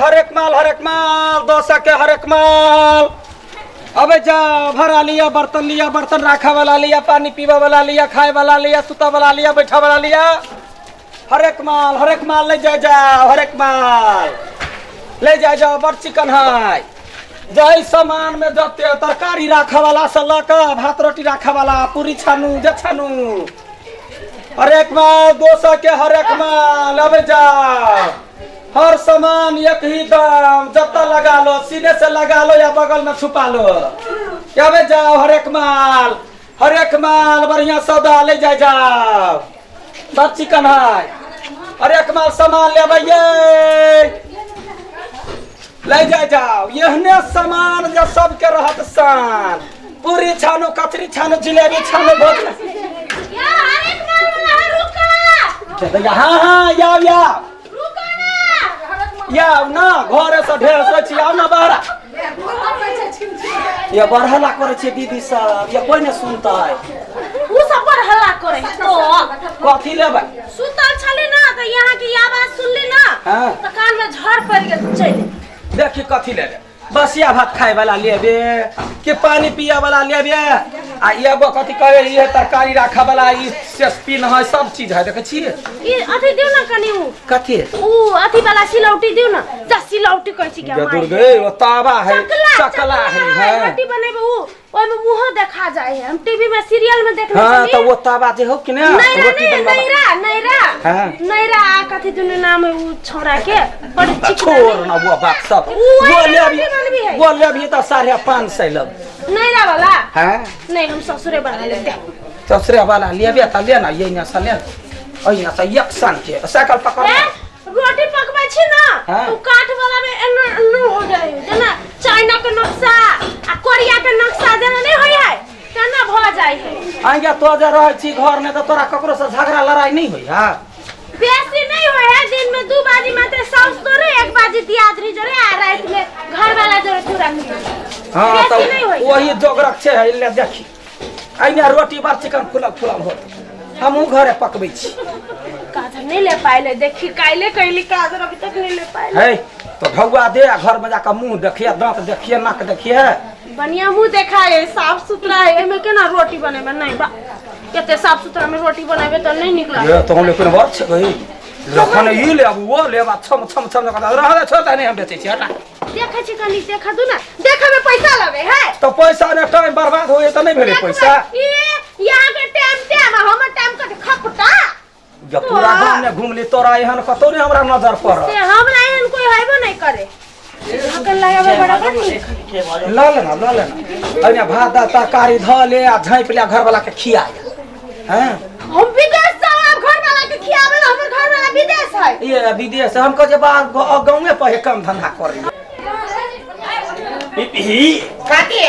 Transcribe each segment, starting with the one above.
हरेक माल 200 के हरेक माल। अबे जा भरा लिया, बर्तन रखा वाला लिया, पानी पीवा वाला लिया, खाए वाला लिया, सुता वाला लिया, बैठा वाला लिया। हरेक माल ले जाओ, हरेक माल ले जाओ। बड़ चिकन है जही सामान में जते तरकारी रखा वाला से लक भात रोटी रखा वाला पूरी छानू जे छानू। हरेक माल 200 के हरेक माल। अबे जाओ हर सामान एक ही दाम, जत्ता लगा लो, सीने से लगा लो या बगल में छुपा लो। क्या बे जाओ हरेक माल बढ़िया सौदा ले जाओ। सब चिकन है हरेक माल सामान ले भैया ले जाओ। यहने सामान जो सबके रहत सान, पूरी छानो, कचरी छानो, जिलेबी छानो, बहुत हाँ याव ना घरे से ढेर से छियाव ना बहरा। ये बरहला करे छे दीदी सब, ये कोई नहीं सुनता है। उ सब बरहला करे तो कथी लेबै? सुतल छले ना तो यहाँ की आवाज सुनली ना हां तो कान में झड़ पड़ गेल चले। देखी कथी लेबे? बसिया भात खाए वाला लेबे कि पानी पिया वाला लेबे? आ एगो कथी कहे ये तरकारी रखा वाला ई सेस्पिन है, सब चीज है देखे छी। ई अथी दिउ ना कनी उ कथी उ अथी वाला सिलौटी दिउ ना, जा सिलौटी कहै छी क्या माय दुर्गे वो तावा है, चकला है रोटी बनेबे उ ओय में मुंह देखा जाय है। हम टीवी में सीरियल में देखले हां तो वो तावा जे हो कि ना रोटी बनवा नैरा कथी दुने नाम है उ छोरा के बड़ी चिकन छोड़ ना वो बात सब वो ले भी तो 550 लग नैरा वाला। हां नहीं हम ससुरे बना लेते। ससुरे वाला लेबे त ले ना, ये ना सले ओइना से एक सन के साइकिल पकड़ रोटी पकबै छी ना तो काठ वाला में एन्नो हो जाय जना चाइना के नक्शा आ कोरिया के नक्शा जना नहीं होय है तना भ जाय है। आगे तो जे रहै छी घर में तो तोरा ककरो से झगड़ा लड़ाई नहीं होय है? बेसी नहीं होय है, दिन में 2 बाजी मात्र साउस तोरे 1 बाजी दियादरी जोरे आ रात में घर वाला जोरे तुरंत। हां तो वही जोगरक छे ले देखी आइना रोटी बार चिकन फुलाव हो हमहू घरे पकबै छी। काजर नहीं ले पाइले, देखी काइले कैली काजर अभी तक नहीं ले पाइले है तो ढौआ दे घर में जाकर मुंह देखिए, दांत देखिए, नाक देखिए, बढ़िया मुंह देखाए, साफ सुथरा है। एमे केना रोटी बनेबे? नहीं बा केते साफ सुथरा में रोटी बनाबे तो नहीं निकला। ये तो हम लेकिन बात छ गई जखन ई ले अब वो ले बा छम जका रह छोटा नहीं हम बेचे छी। हटा देखै छी कनी देखा दू ना, देखे में पैसा लगे है तो पैसा ने टाइम बर्बाद होए तो नहीं भेले पैसा। ये यहां के टाइम हमर टाइम के खपटा जब पूरा गांव में घूम ली तोरा एहन कतो नहीं हमरा नजर पर से हमरा एहन कोई हैबो नहीं करे। हकन लगावे बड़ा बात ला लेना अने भात तरकारी ध ले आ झाँप ले घर वाला के खिया। हैं हम विदेश जाब घर वाला के खियावे, हमर घर वाला विदेश है। ये विदेश हम कहे बाहर गांव में पे काम धंधा करे पिपी काटी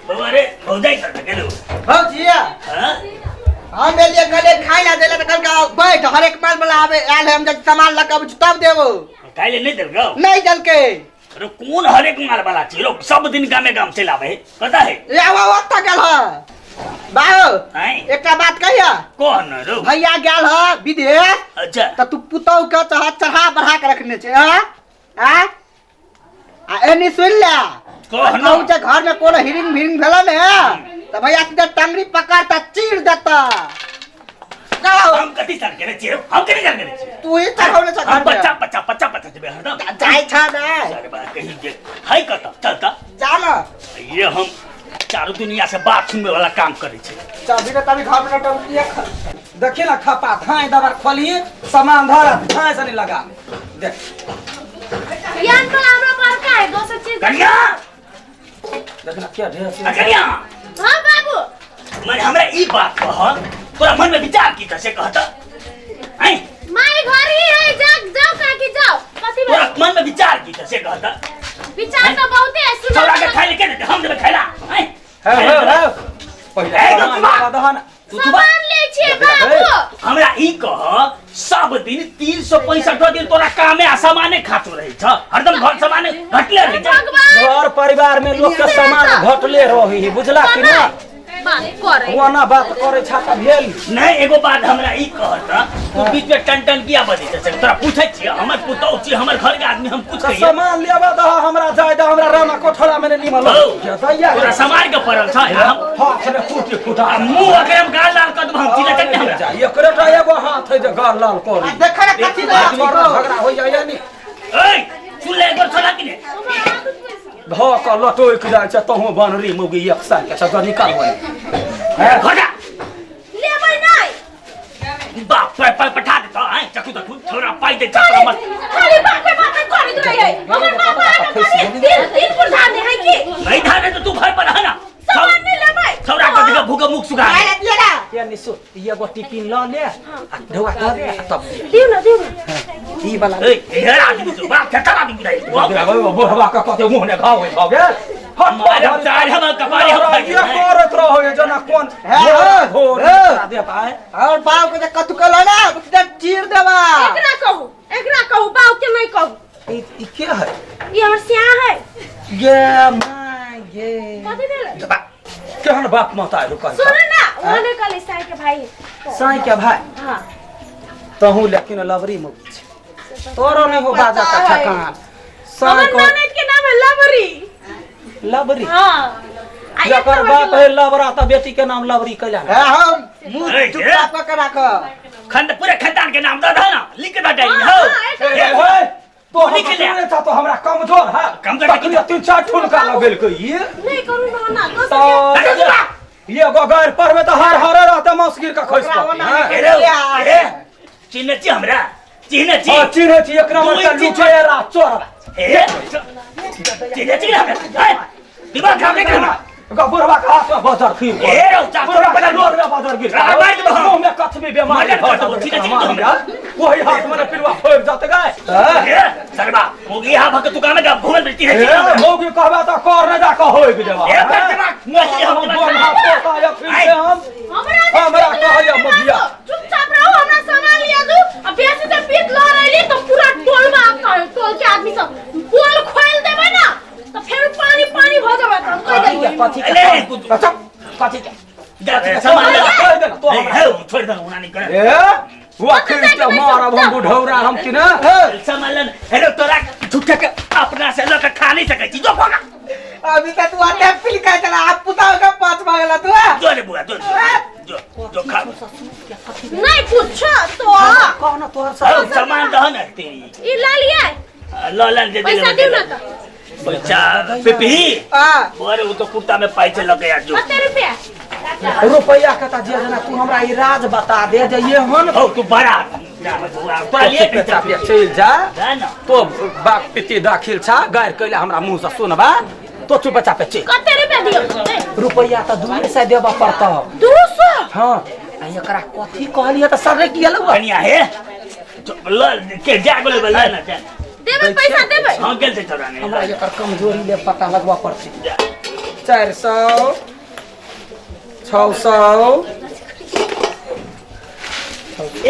बाबा रे हो जाई त गेलो हो जिया। हां हम लिए कले खाई ला देला त कल का बैठ हरेक माल वाला आवे आल हम जब सामान लगा तब देबो। काइले नहीं दल गो नहीं दल के अरे कौन हरेक माल वाला छी लोग सब दिन गाम चलावे पता है? ले वो ओत्ता गेल ह बाओ हैं एकटा बात कहिया कौन रो भैया गेल ह विदेश अच्छा त तू पुतौ के चढ़ा बढ़ा के रखने छे। हां आ एनी सुन ले कौन कहू जे घर में कोनो हिरिंग भेला ने त भैया सीधा टंगरी पकड़ त चीर देता। हम कति सर करे छी, हम कति सर करे छी? तू ही चढ़ौले छ हम घर में बच्चा देबे हरदम जाय छ ने अरे बा कहीं जे हाय कत चलता जा ना ये हम चारों दुनिया से बात सुनने वाला काम करे छी। चाबी ने तभी घर में टंकी देखिए ना खपा धाय दबर खोलिए सामान धरा धाय से नहीं लगा देख यान तो हमरा पर का है 200 चीज कन्या देखना क्या ढेर से कन्या हां बाबू मैं हमरा ई बात कह तोरा मन में विचार की कैसे कहता हैं? माई घर ही है, जाओ काकी जाओ। कथी तोरा मन में विचार की कैसे कहता? विचार तो बहुते है, सुनो छोरा के खाई लेके हम देबे खाइला हैं? पहले दहन तू सामान ले छिए बाबू। हमरा ई कह सब दिन 365 दिन तोरा कामे आ सामाने खातो रही छ, हरदम घर सामाने घटले रही छ। घर परिवार में लोग के सामान घटले रही बुझला कि ना? बात करे ओना बात करे छा त भेल नहीं एगो बात हमरा ई कहता तू बीच में टन किया बजे छै तोरा पूछै छी हमर पुतौ छी हमर घर के आदमी हम कुछ कहिए सामान लेबा द हमरा जायदा हमरा रामा कोठरा में निमल तोरा समाज के पड़ल छ हम हाथ में फूटा मुंह अगर हम गाल लाल कर दब हम चिल्ला चट्टे हमरा एकरे टा एगो हाथ है जे गाल लाल करी देख रे कथि आदमी के झगड़ा हो जाय नी ए सुन ले एक बार छोड़ा कि ने ध क लटोइक जाय छ तहु बनरी मुगी एक साल के छ निकाल होय घटा लेबै नहीं बाप पे पठा देता है चकू तो छोरा पाई दे चक्कर मत खाली बात पे बात करे तो है हमर बाबा आके दिन प्रधान है कि नहीं धाने तो तू घर पर है ना सामान नहीं लेबै छोरा को देखा भूखा मुख सुखा ये निसु ये गो टिफिन ल ले आ ढोआ ध दे तब दिउ न ई वाला ए हेर आदमी तो बाप क्या करा दी रे बोहवा का कते मुंह ने घाव हो गेल हमारे चार हम कपारी हम ये करत रहो ये जना कोन हो दे पाए और बाप के कथु कलो ना तो चीर देबा एकरा कहू बाऊ के नहीं कहू ई के है ये हमर सिया है ये माय ये कथि भेल केहन बाप माता है रुका सुन ना ओने कले साई के भाई साई के भाई हां तहु लेकिन लवरी मुख तोरो नहीं हो बाजा का ठकान साई को ननद के नाम है लवरी लवरी हां जकर बाप है लवरा त बेटी के नाम लवरी कैला है हम मुंह चुपचाप के रख खंड पूरे खानदान के नाम दे ना लिख के डाली हो तो निकले था तो हमरा कमजोर है कमजोर तखनी तीन चार ठुनका लगेल को ये नहीं करू ना तो ये गो गैर पर में तो हर रहता मौसगिर का खोज अरे चिन्ह छी हमरा चिन्ह छी चिन्ह छी एकरा में लुटेरा चोर ए चिन्ह छी हमरा दिमाग खराब नहीं करना बुढ़वा का हाथ में बजर फिर ए रो चाचा बड़ा लोड में बजर गिर मार दे मुंह में कथमी बीमारी वही हाथ में फिरवा फोड़ जात गए सरबा मोगी हां भक दुकान में घूमल बेटी है मोगी कहबा त कर न जा के होय गेवा ए दिमाग मोगी हम बोल हाथ पोता या फिर से हम हमरा कहया मोगिया चुपचाप रहो हमरा सामान लिया दू अब बेसी से पीट ल रही तो पूरा टोल में आपका टोल के आदमी सब पोल खोल देबे ना तो फिर पानी हो जाबे तो कह देंगे कथि के कथि के सामान तो छोड़ दे उना नहीं करे ए वो आखिर के मारब हम बुढ़ौरा हम कि ना सामान हेलो तोरा झूठे के अपना से लोग खा नहीं सके छी जो भगा अभी तक तू आटे पिल का चला आप पुताओ का पांच मांगला तू जो रे बुआ जो खा नहीं पूछो तो कौन तोर सामान दहन है तेरी ई ला लिया लालन दे पैसा दियो ना तो पैसा पिपी हां बोरे वो तो कुत्ता में पैसे लगे यार जो कितने रुपया रुपया कता जे जना तू हमरा ई राज बता दे जे ये हन हो तू बड़ा पालिए पैसा पे चल जा ना तो बाप पिति दाखिल छा गायर कैला हमरा मुंह से सुनबा तो तू बच्चा पे चल कितने रुपया दियो रुपया त 200 देबा पड़ता 200 हां एकरा कथि कहलिए त सरे की गेलौ कनिया है के जागले बल ना देबे पैसा देबे हां गेल से चोराने हमरा एकर कमजोरी ले पता लगवा पड़ती 400 600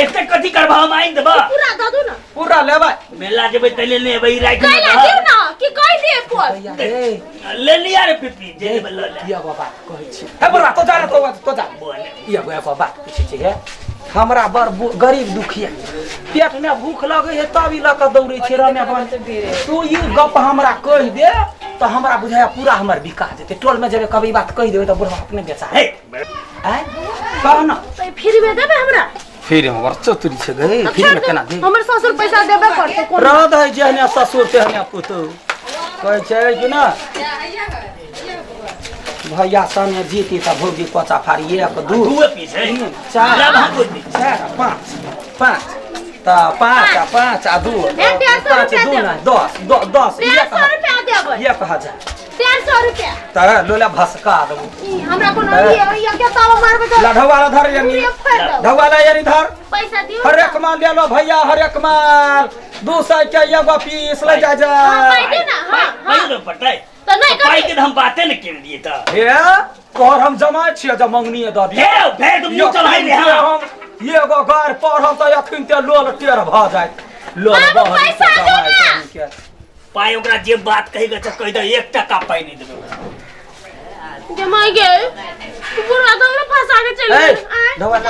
एक तक कथि करबा हम आइन देबा पूरा द दो ना पूरा लेबा मेला जेबे तले ले बई राख कैला दियो ना कि कह दे पोल ले लिया रे पिपी जे बल ले या बाबा कहै छी हे बड़ा तो जा तो जा बोले या बाबा पूछे छी हे हमरा बड़ गरीब दुखिया पेट में भूख लगे है तब ई लक दौड़े छी रमे बन तू ई गप हमरा कह दे तो हमरा बुझाया पूरा हमर विका जेते टोल में जेबे कभी बात कह देबे तो बुढ़वा अपने बेचा हे हैं कह ना तो फ्री में देबे हमरा फिर हमर चतुरी छे गए फिर में केना दे हमर ससुर पैसा देबे करते कोन राध है जेहने ससुर तेहने पुतौ कहै छै कि ना भैया सामने जीती त भौजी पचा फाड़ी 1 2 दू पीस है 4 लब हम कोई 4 5 त 5 आ 2 5 2 10 10 100 रुपया देबे 1000 150 रुपया त लोला भसका देबो हमरा कोनो ये क्या तावा मारबे तो लढवाला धर यानी ढवाला यानी धर पैसा दियो हर एक माल ले लो भैया हर एक माल 200 के एगो पीस ले जा जा पाई दे ना हां पाई दे पटाई तो नहीं पाई के हम बातें न कर दिए त हे तोहर हम जमाय छियै ज मंगनी द दिए हे भेद मुंह चढ़ाई ले हां हम ये गो गार पढ़ब त अखन ते लोल टेर भ जाय लोल बाबू, पैसा दे ना। पाई ओकरा जे बात कहि गछ कहि दे 1 टका पाई नहीं देबे जमाई गे तू बुरा तो ना फंसा के चल ए, गई ढवा का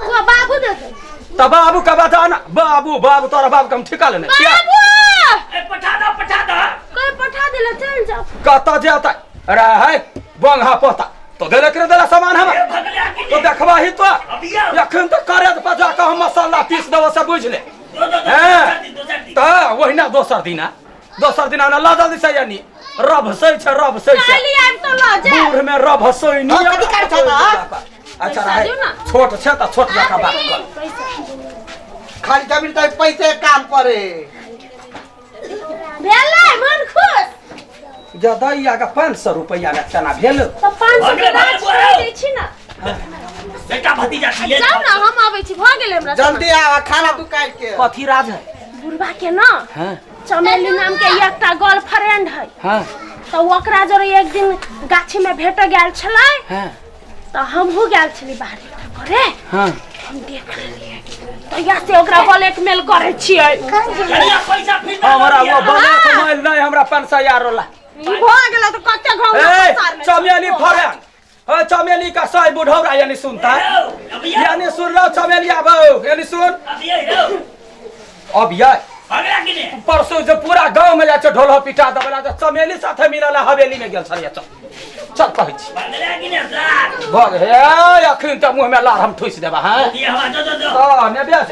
वो बाबू दे दे तो बाबू का बता ना बाबू बाबू तोरा बाबू का हम ठिका लेने क्या बाबू ए पठा दो कोई पठा देला चल जाओ कहता जाता अरे है बंगा पोता तो दे करे देला सामान हम ए भगला की तो देखबा ही तो अभी आ यखन तो करे तो पजा का हम मसाला पीस देबो से बुझ ले दो हैं? दो दिन तो वहिना दोसर दिना ना ला जल्दी से यानी रब से खाली आब तो ला जा बूढ़ में रब हसोई नहीं कथी कर छता? अच्छा पैसा रहे दियो ना। छोट छे त छोट जका बात कर पैसा खाली जमीन तो पैसे काम करे भेलै मन खुश ज्यादा या का 500 रुपया का चना भेल तो 500 भगले, के राज भगले, छोड़ दै छी ना बेटा भतीजा ले जाओ ना हम आबै छी भ गेलै हमरा जल्दी आ खाना तू काट के कथी राज है बुढ़वा के ना हां चमेली नाम के एकटा गर्लफ्रेंड है हां तो ओकरा जोरे एक दिन गाछी में भेट गेल छलै हां तो हमहू गेल छली बाहर करे हां हम देख लेलिए तो या से ओकरा ब्लैकमेल करे छियै कनिया पैसा फिर हमरा वो बने तो मोबाइल नहीं हमरा 500 यार रोला ई भ गेल तो कते घाव ए चमेली फरेन ओ चमेली का सही बुढ़ौरा यानी सुनता अभी आ यानी सुन लो चमेली आबो यानी सुन अभी आ अब ये भगला की ने परसों जो पूरा गांव में जाके ढोल पिटा दबला तो चमेली साथे मिलल हवेली में गेल छलिए चल कहै छी भगला की ने सर भग हे अखन त मुंह में लार हम ठुस देबा हां ये हवा दो तो ने ब्याह